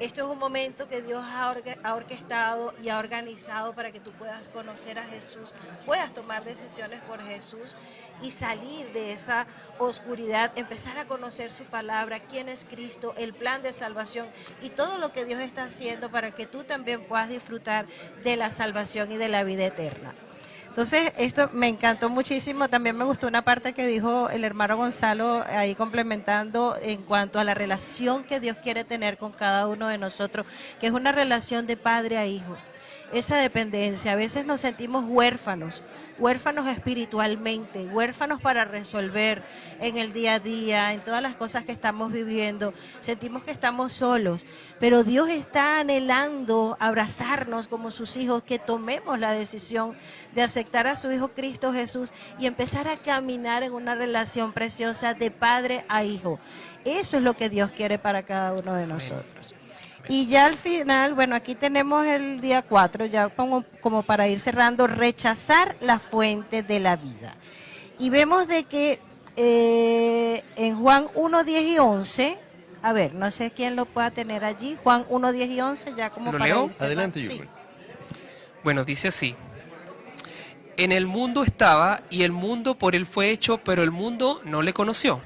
Esto es un momento que Dios ha orquestado y ha organizado para que tú puedas conocer a Jesús, puedas tomar decisiones por Jesús y salir de esa oscuridad, empezar a conocer su palabra, quién es Cristo, el plan de salvación y todo lo que Dios está haciendo para que tú también puedas disfrutar de la salvación y de la vida eterna. Entonces, esto me encantó muchísimo. También me gustó una parte que dijo el hermano Gonzalo, ahí complementando en cuanto a la relación que Dios quiere tener con cada uno de nosotros, que es una relación de padre a hijo. Esa dependencia, a veces nos sentimos huérfanos espiritualmente, huérfanos para resolver en el día a día, en todas las cosas que estamos viviendo, sentimos que estamos solos, pero Dios está anhelando abrazarnos como sus hijos, que tomemos la decisión de aceptar a su Hijo Cristo Jesús y empezar a caminar en una relación preciosa de padre a hijo. Eso es lo que Dios quiere para cada uno de nosotros. Y ya al final, bueno, aquí tenemos el día 4, ya como para ir cerrando, rechazar la fuente de la vida. Y vemos de que en Juan 1, 10 y 11, a ver, no sé quién lo pueda tener allí, Juan 1, 10 y 11, ya como ¿Lo para leo? ir cerrando. Adelante, Sí. Yuri. Bueno, dice así. En el mundo estaba y el mundo por él fue hecho, pero el mundo no le conoció.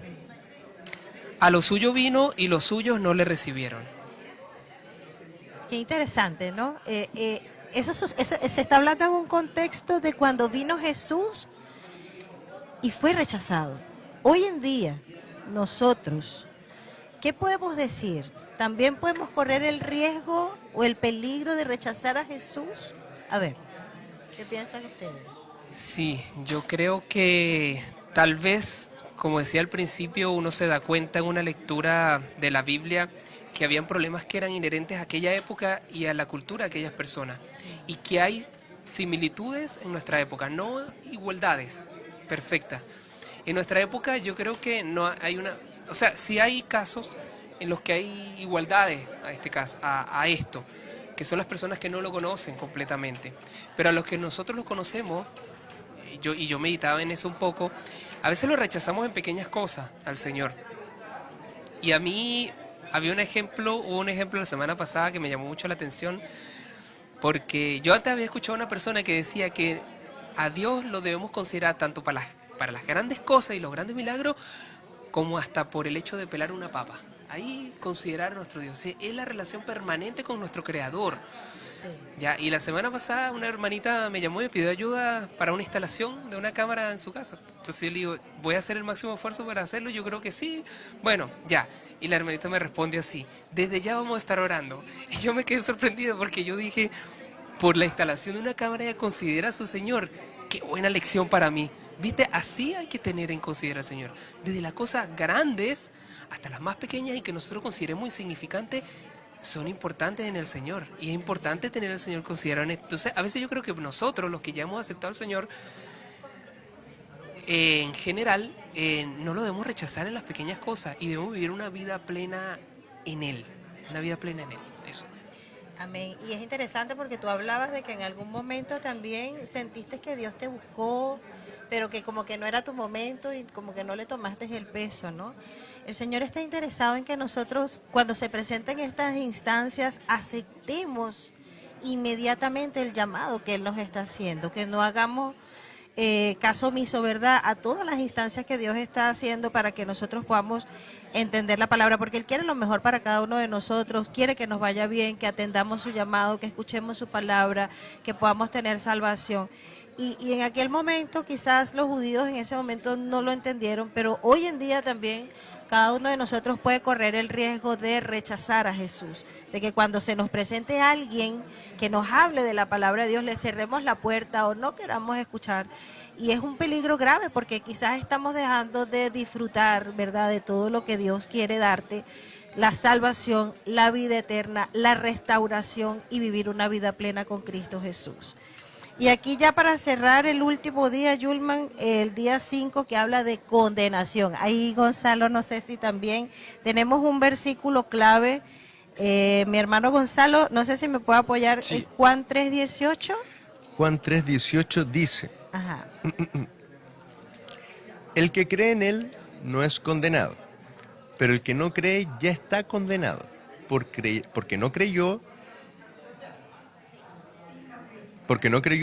A lo suyo vino y los suyos no le recibieron. Qué interesante, ¿no? Eso se está hablando en un contexto de cuando vino Jesús y fue rechazado. Hoy en día, nosotros, ¿qué podemos decir? ¿También podemos correr el riesgo o el peligro de rechazar a Jesús? A ver, ¿qué piensan ustedes? Sí, yo creo que tal vez, como decía al principio, uno se da cuenta en una lectura de la Biblia que habían problemas que eran inherentes a aquella época y a la cultura de aquellas personas, y que hay similitudes en nuestra época, no igualdades perfectas. En nuestra época yo creo que no hay una, o sea, sí hay casos en los que hay igualdades a este caso, a esto, que son las personas que no lo conocen completamente, pero a los que nosotros lo conocemos, yo meditaba en eso un poco, a veces lo rechazamos en pequeñas cosas al Señor. Y a mí hubo un ejemplo la semana pasada que me llamó mucho la atención, porque yo antes había escuchado a una persona que decía que a Dios lo debemos considerar tanto para las grandes cosas y los grandes milagros, como hasta por el hecho de pelar una papa. Ahí considerar a nuestro Dios. Sí, es la relación permanente con nuestro Creador. Sí. Ya, y la semana pasada una hermanita me llamó y me pidió ayuda para una instalación de una cámara en su casa. Entonces yo le digo, voy a hacer el máximo esfuerzo para hacerlo, yo creo que sí. Bueno, ya. Y la hermanita me responde así, desde ya vamos a estar orando. Y yo me quedé sorprendido porque yo dije, por la instalación de una cámara ella considera a su Señor. Qué buena lección para mí. ¿Viste? Así hay que tener en consideración al Señor. Desde las cosas grandes hasta las más pequeñas y que nosotros consideremos insignificantes, son importantes en el Señor, y es importante tener al Señor considerado en esto. Entonces, a veces yo creo que nosotros, los que ya hemos aceptado al Señor, en general, no lo debemos rechazar en las pequeñas cosas y debemos vivir una vida plena en Él, una vida plena en Él, eso. Amén. Y es interesante porque tú hablabas de que en algún momento también sentiste que Dios te buscó, pero que como que no era tu momento y como que no le tomaste el peso, ¿no? El Señor está interesado en que nosotros, cuando se presenten estas instancias, aceptemos inmediatamente el llamado que Él nos está haciendo, que no hagamos caso omiso, ¿verdad?, a todas las instancias que Dios está haciendo para que nosotros podamos entender la palabra, porque Él quiere lo mejor para cada uno de nosotros, quiere que nos vaya bien, que atendamos su llamado, que escuchemos su palabra, que podamos tener salvación. Y en aquel momento quizás los judíos en ese momento no lo entendieron, pero hoy en día también cada uno de nosotros puede correr el riesgo de rechazar a Jesús, de que cuando se nos presente alguien que nos hable de la palabra de Dios, le cerremos la puerta o no queramos escuchar. Y es un peligro grave porque quizás estamos dejando de disfrutar, ¿verdad?, de todo lo que Dios quiere darte, la salvación, la vida eterna, la restauración y vivir una vida plena con Cristo Jesús. Y aquí ya para cerrar el último día, Yulman, el día 5 que habla de condenación. Ahí, Gonzalo, no sé si también tenemos un versículo clave. Mi hermano Gonzalo, no sé si me puede apoyar, Sí. Juan 3:18. Juan 3:18 dice, Ajá. el que cree en él no es condenado, pero el que no cree ya está condenado, porque no creyó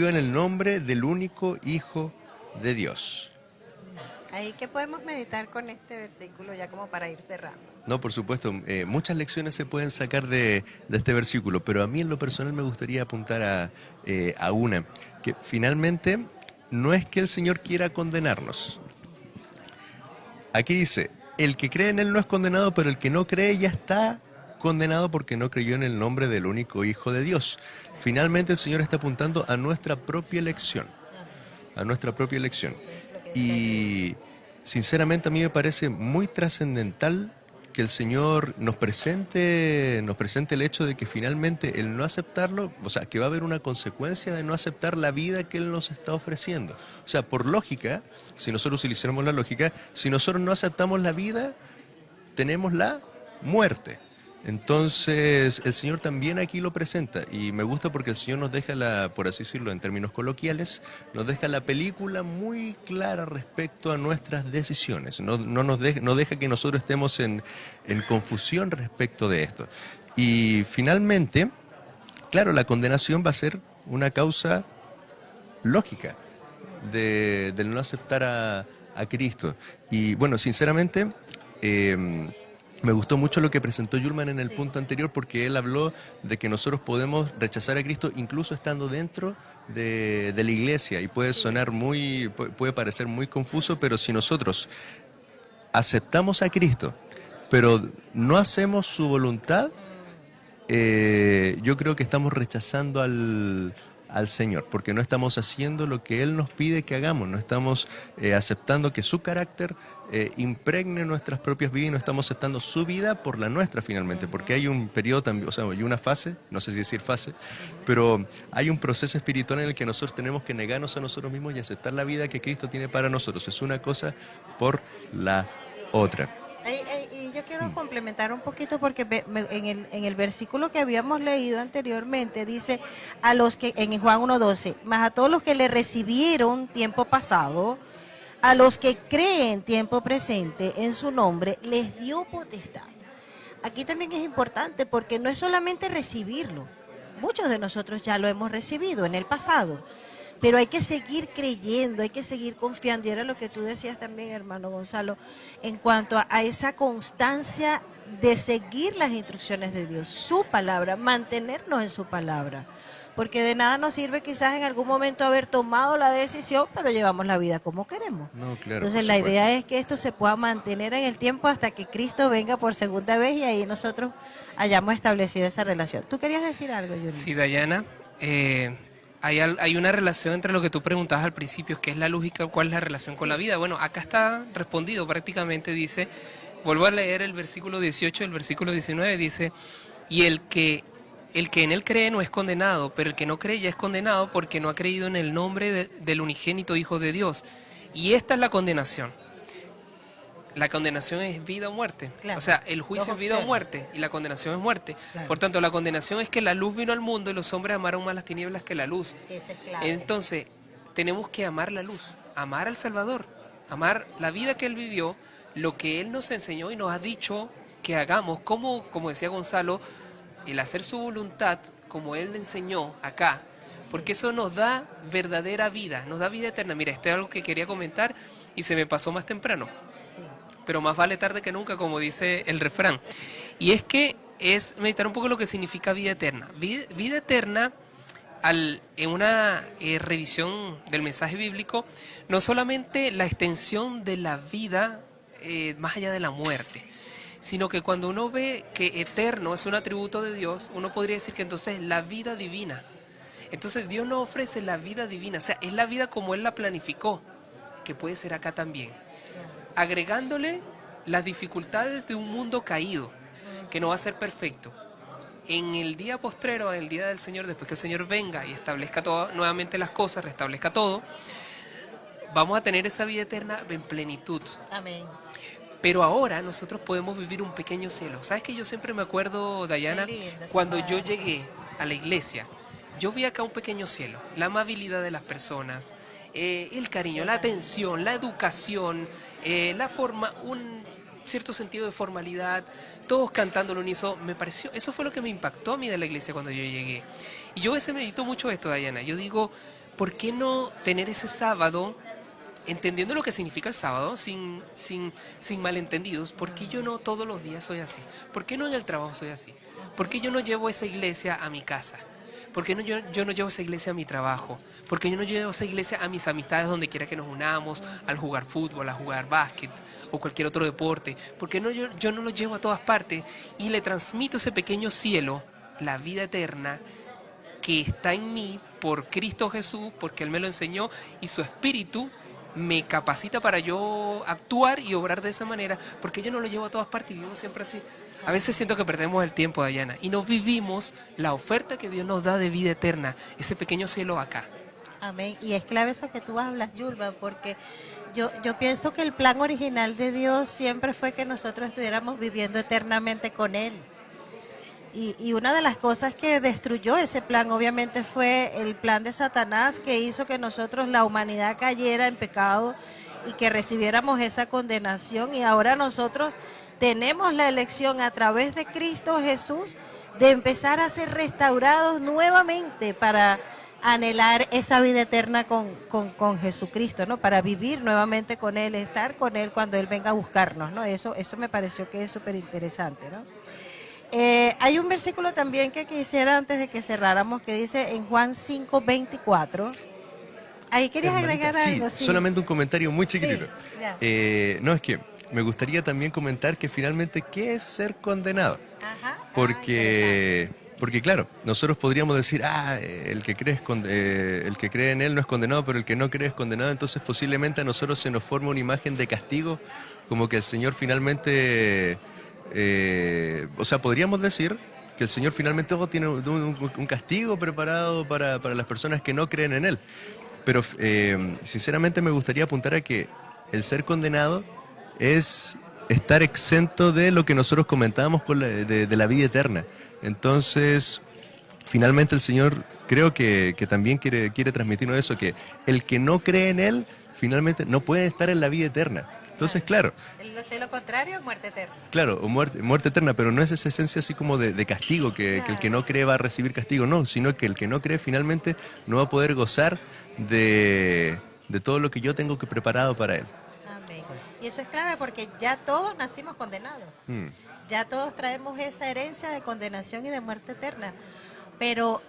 en el nombre del único Hijo de Dios. Ahí que podemos meditar con este versículo ya como para ir cerrando. No, por supuesto, muchas lecciones se pueden sacar de este versículo, pero a mí en lo personal me gustaría apuntar a una, que finalmente no es que el Señor quiera condenarnos. Aquí dice, el que cree en Él no es condenado, pero el que no cree ya está condenado porque no creyó en el nombre del único Hijo de Dios. Finalmente el Señor está apuntando a nuestra propia elección, Y sinceramente a mí me parece muy trascendental que el Señor nos presente el hecho de que finalmente el no aceptarlo, o sea, que va a haber una consecuencia de no aceptar la vida que Él nos está ofreciendo. O sea, por lógica, si nosotros utilizáramos la lógica, si nosotros no aceptamos la vida, tenemos la muerte. Entonces, el Señor también aquí lo presenta y me gusta porque el Señor nos deja por así decirlo en términos coloquiales, nos deja la película muy clara respecto a nuestras decisiones. No deja que nosotros estemos en confusión respecto de esto. Y finalmente, claro, la condenación va a ser una causa lógica del no aceptar a Cristo. Y bueno, sinceramente, me gustó mucho lo que presentó Yulman en el punto anterior porque él habló de que nosotros podemos rechazar a Cristo incluso estando dentro de la iglesia y puede parecer muy confuso, pero si nosotros aceptamos a Cristo, pero no hacemos su voluntad, yo creo que estamos rechazando al Señor, porque no estamos haciendo lo que Él nos pide que hagamos, no estamos aceptando que su carácter impregne nuestras propias vidas y no estamos aceptando su vida por la nuestra finalmente, porque hay un periodo también, o sea, hay una fase, no sé si decir fase, pero hay un proceso espiritual en el que nosotros tenemos que negarnos a nosotros mismos y aceptar la vida que Cristo tiene para nosotros. Es una cosa por la otra. Y yo quiero complementar un poquito porque en el versículo que habíamos leído anteriormente dice a los que, en Juan 1:12, más a todos los que le recibieron tiempo pasado, a los que creen tiempo presente en su nombre, les dio potestad. Aquí también es importante porque no es solamente recibirlo, muchos de nosotros ya lo hemos recibido en el pasado, pero hay que seguir creyendo, hay que seguir confiando, y era lo que tú decías también, hermano Gonzalo, en cuanto a esa constancia de seguir las instrucciones de Dios, su palabra, mantenernos en su palabra, porque de nada nos sirve quizás en algún momento haber tomado la decisión, pero llevamos la vida como queremos. No, claro, Entonces la idea es que esto se pueda mantener en el tiempo hasta que Cristo venga por segunda vez y ahí nosotros hayamos establecido esa relación. ¿Tú querías decir algo, Yuri? Sí, Dayana, hay una relación entre lo que tú preguntabas al principio, que es la lógica, cuál es la relación con la vida. Bueno, acá está respondido prácticamente, dice, vuelvo a leer el versículo 18, el versículo 19, dice, y el que en él cree no es condenado, pero el que no cree ya es condenado porque no ha creído en el nombre del unigénito Hijo de Dios. Y esta es la condenación. La condenación es vida o muerte. Claro. O sea, el juicio Los es vida o observa. muerte y la condenación es muerte. Claro. Por tanto, la condenación es que la luz vino al mundo y los hombres amaron más las tinieblas que la luz. Esa es clave. Entonces, tenemos que amar la luz, amar al Salvador, amar la vida que Él vivió, lo que Él nos enseñó y nos ha dicho que hagamos, como decía Gonzalo, el hacer su voluntad, como Él le enseñó acá, porque eso nos da verdadera vida, nos da vida eterna. Mira, este es algo que quería comentar y se me pasó más temprano, pero más vale tarde que nunca, como dice el refrán. Y es que es meditar un poco lo que significa vida eterna. Vida eterna, en una revisión del mensaje bíblico, no solamente la extensión de la vida más allá de la muerte, sino que cuando uno ve que eterno es un atributo de Dios, uno podría decir que entonces la vida divina. Entonces Dios nos ofrece la vida divina, o sea, es la vida como Él la planificó, que puede ser acá también, agregándole las dificultades de un mundo caído, que no va a ser perfecto. En el día postrero, en el día del Señor, después que el Señor venga y establezca nuevamente las cosas, restablezca todo, vamos a tener esa vida eterna en plenitud. Amén. Pero ahora nosotros podemos vivir un pequeño cielo. ¿Sabes que yo siempre me acuerdo, Dayana, cuando yo llegué a la iglesia, yo vi acá un pequeño cielo, la amabilidad de las personas, el cariño, la atención, la educación, la forma, un cierto sentido de formalidad, todos cantando al unísono, me pareció, eso fue lo que me impactó a mí de la iglesia cuando yo llegué. Y yo a veces medito mucho esto, Dayana, yo digo, ¿por qué no tener ese sábado, entendiendo lo que significa el sábado, sin malentendidos? ¿Por qué yo no todos los días soy así? ¿Por qué no en el trabajo soy así? ¿Por qué yo no llevo esa iglesia a mi casa? ¿Por qué yo no llevo esa iglesia a mi trabajo? ¿Por qué yo no llevo esa iglesia a mis amistades donde quiera que nos unamos, al jugar fútbol, a jugar básquet o cualquier otro deporte? ¿Por qué no yo no lo llevo a todas partes y le transmito ese pequeño cielo, la vida eterna, que está en mí por Cristo Jesús, porque Él me lo enseñó y su Espíritu me capacita para yo actuar y obrar de esa manera? Porque yo no lo llevo a todas partes y vivo siempre así. A veces siento que perdemos el tiempo, Dayana, y no vivimos la oferta que Dios nos da de vida eterna, ese pequeño cielo acá. Amén. Y es clave eso que tú hablas, Yulba, porque yo pienso que el plan original de Dios siempre fue que nosotros estuviéramos viviendo eternamente con Él. Y una de las cosas que destruyó ese plan, obviamente, fue el plan de Satanás, que hizo que nosotros, la humanidad, cayera en pecado y que recibiéramos esa condenación. Y ahora nosotros tenemos la elección a través de Cristo Jesús de empezar a ser restaurados nuevamente para anhelar esa vida eterna con Jesucristo, ¿no? Para vivir nuevamente con Él, estar con Él cuando Él venga a buscarnos, ¿no? Eso me pareció que es súper interesante, ¿no? Hay un versículo también que quisiera antes de que cerráramos que dice en Juan 5:24. Ahí querías agregar algo. Sí, solamente un comentario muy chiquitito. Sí, ya. No, es que me gustaría también comentar que finalmente, ¿qué es ser condenado? Ajá. Porque claro, nosotros podríamos decir, el que cree en Él no es condenado, pero el que no cree es condenado. Entonces posiblemente a nosotros se nos forma una imagen de castigo, como que el Señor finalmente... o sea, podríamos decir que el Señor finalmente tiene un castigo preparado para las personas que no creen en Él. Pero sinceramente me gustaría apuntar a que el ser condenado es estar exento de lo que nosotros comentábamos de la vida eterna. Entonces, finalmente el Señor creo que también quiere transmitirnos eso, que el que no cree en Él finalmente no puede estar en la vida eterna. Entonces, claro. Lo contrario, muerte eterna. Claro, o muerte eterna, pero no es esa esencia así como de castigo, que el que no cree va a recibir castigo, no, sino que el que no cree finalmente no va a poder gozar de todo lo que yo tengo que preparado para él. Amén. Y eso es clave porque ya todos nacimos condenados. Ya todos traemos esa herencia de condenación y de muerte eterna. Pero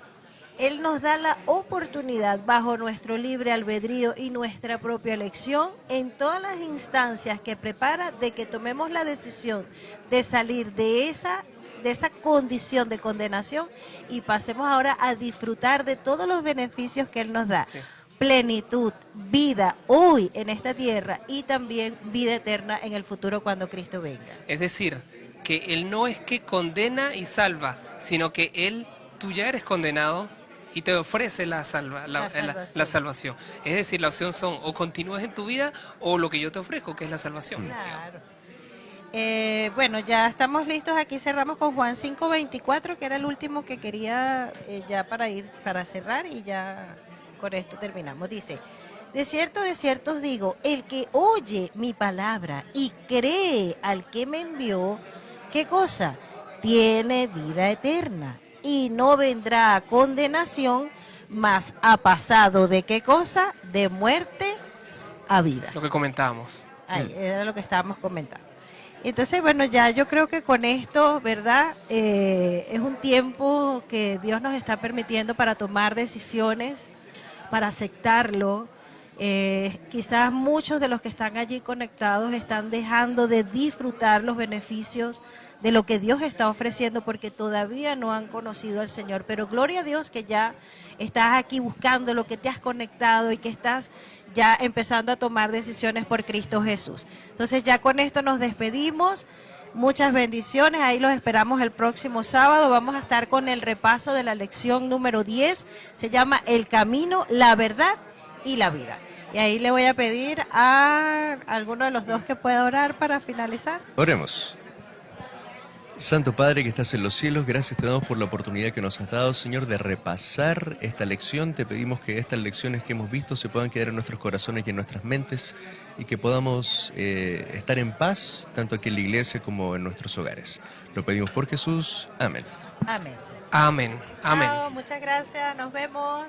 Él nos da la oportunidad, bajo nuestro libre albedrío y nuestra propia elección, en todas las instancias que prepara, de que tomemos la decisión de salir de esa condición de condenación y pasemos ahora a disfrutar de todos los beneficios que Él nos da. Sí. Plenitud, vida hoy en esta tierra y también vida eterna en el futuro cuando Cristo venga. Es decir, que Él no es que condena y salva, sino que tú ya eres condenado y te ofrece la salvación. Es decir, la opción son o continúas en tu vida o lo que yo te ofrezco, que es la salvación. Claro. Bueno, ya estamos listos. Aquí cerramos con Juan 5:24, que era el último que quería ya para cerrar y ya con esto terminamos. Dice, de cierto os digo, el que oye mi palabra y cree al que me envió, ¿qué cosa? Tiene vida eterna. Y no vendrá a condenación, mas ha pasado ¿de qué cosa? De muerte a vida. Lo que comentábamos. Ahí, era lo que estábamos comentando. Entonces, bueno, ya yo creo que con esto, ¿verdad? Es un tiempo que Dios nos está permitiendo para tomar decisiones, para aceptarlo. Quizás muchos de los que están allí conectados están dejando de disfrutar los beneficios de lo que Dios está ofreciendo porque todavía no han conocido al Señor. Pero gloria a Dios que ya estás aquí buscando lo que te has conectado y que estás ya empezando a tomar decisiones por Cristo Jesús. Entonces ya con esto nos despedimos. Muchas bendiciones, ahí los esperamos el próximo sábado. Vamos a estar con el repaso de la lección número 10. Se llama El Camino, la Verdad y la Vida. Y ahí le voy a pedir a alguno de los dos que pueda orar para finalizar. Oremos. Santo Padre que estás en los cielos, gracias te damos por la oportunidad que nos has dado, Señor, de repasar esta lección. Te pedimos que estas lecciones que hemos visto se puedan quedar en nuestros corazones y en nuestras mentes y que podamos estar en paz, tanto aquí en la iglesia como en nuestros hogares. Lo pedimos por Jesús. Amén. Amén. Amén. Amén. Chao, muchas gracias, nos vemos.